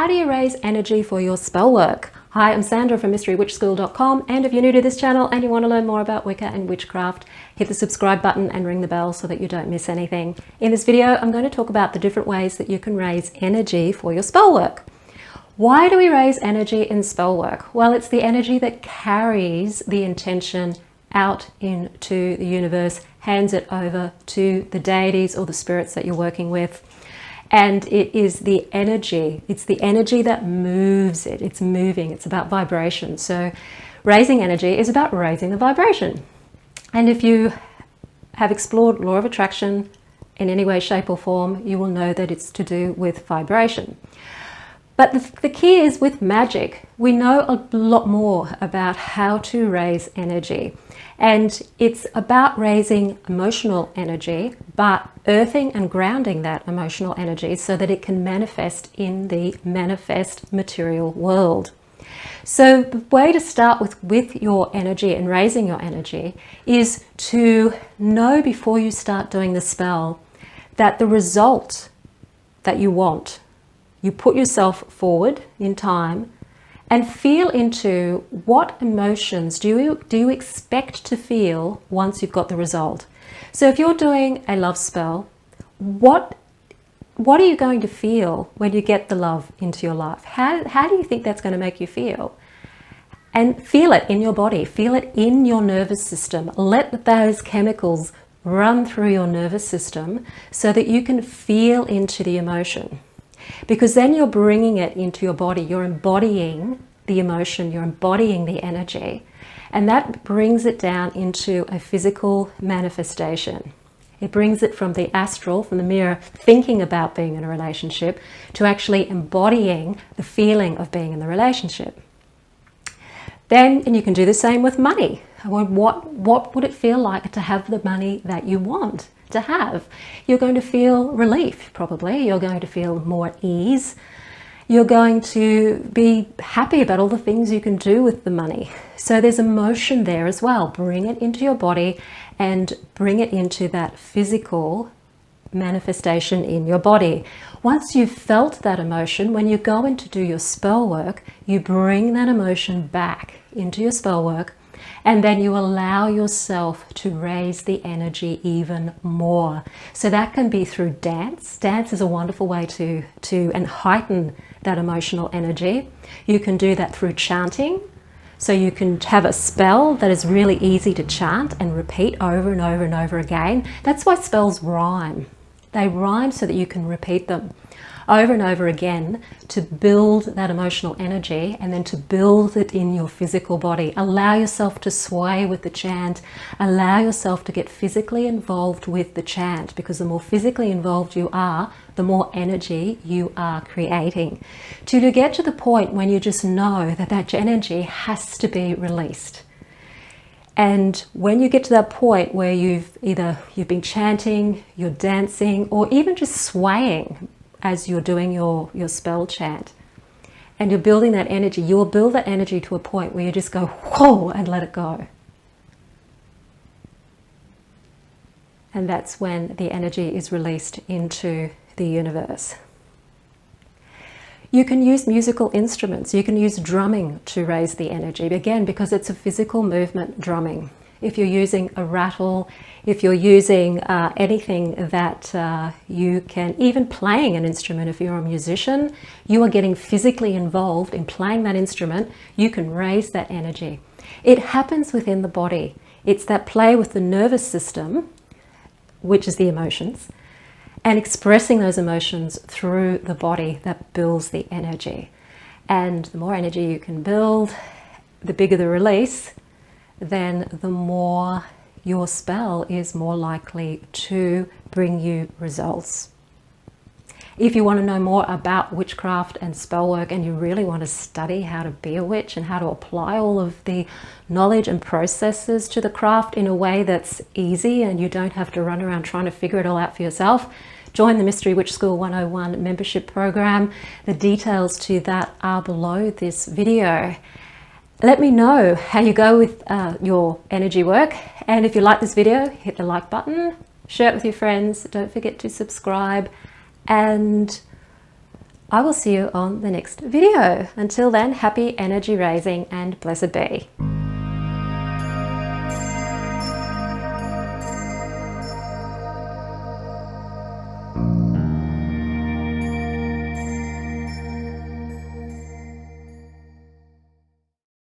how do you raise energy for your spell work? Hi, I'm Sandra from mysterywitchschool.com, and if you're new to this channel and you want to learn more about Wicca and witchcraft, hit the subscribe button and ring the bell so that you don't miss anything. In this video, I'm going to talk about the different ways that you can raise energy for your spell work. Why do we raise energy in spell work? Well, it's the energy that carries the intention out into the universe, hands it over to the deities or the spirits that you're working with. And it is the energy, it's the energy that moves it, it's moving, it's about vibration. So raising energy is about raising the vibration. And if you have explored law of attraction in any way, shape or form, you will know that it's to do with vibration. But the key is with magic, we know a lot more about how to raise energy. And it's about raising emotional energy, but earthing and grounding that emotional energy so that it can manifest in the manifest material world. So the way to start with your energy and raising your energy is to know before you start doing the spell that the result that you want, you put yourself forward in time and feel into what emotions do you expect to feel once you've got the result. So if you're doing a love spell, what are you going to feel when you get the love into your life? How do you think that's going to make you feel? And feel it in your body, feel it in your nervous system. Let those chemicals run through your nervous system so that you can feel into the emotion. Because then you're bringing it into your body, you're embodying the emotion, you're embodying the energy, and that brings it down into a physical manifestation. It brings it from the astral, from the mere thinking about being in a relationship, to actually embodying the feeling of being in the relationship. Then, and you can do the same with money. What would it feel like to have the money that you want to have? You're going to feel relief, probably. You're going to feel more ease. You're going to be happy about all the things you can do with the money. So there's emotion there as well. Bring it into your body and bring it into that physical manifestation in your body. Once you've felt that emotion, when you go in to do your spell work, you bring that emotion back into your spell work, and then you allow yourself to raise the energy even more. So that can be through dance. Dance is a wonderful way to and heighten that emotional energy. You can do that through chanting. So you can have a spell that is really easy to chant and repeat over and over and over again. That's why spells rhyme. They rhyme so that you can repeat them over and over again to build that emotional energy and then to build it in your physical body. Allow yourself to sway with the chant. Allow yourself to get physically involved with the chant, because the more physically involved you are, the more energy you are creating. To get to the point when you just know that that energy has to be released. And when you get to that point where you've been chanting, you're dancing, or even just swaying as you're doing your spell chant, and you're building that energy, you will build that energy to a point where you just go, whoa, and let it go. And that's when the energy is released into the universe. You can use musical instruments. You can use drumming to raise the energy, again, because it's a physical movement, drumming. If you're using a rattle, if you're using anything that you can, even playing an instrument, if you're a musician, you are getting physically involved in playing that instrument, you can raise that energy. It happens within the body. It's that play with the nervous system, which is the emotions, and expressing those emotions through the body that builds the energy. And the more energy you can build, the bigger the release, then the more your spell is more likely to bring you results. If you want to know more about witchcraft and spell work, and you really want to study how to be a witch and how to apply all of the knowledge and processes to the craft in a way that's easy and you don't have to run around trying to figure it all out for yourself, join the Mystery Witch School 101 membership program. The details to that are below this video. Let me know how you go with your energy work, and if you like this video, hit the like button, share it with your friends, don't forget to subscribe, and I will see you on the next video. Until then, happy energy raising and blessed be.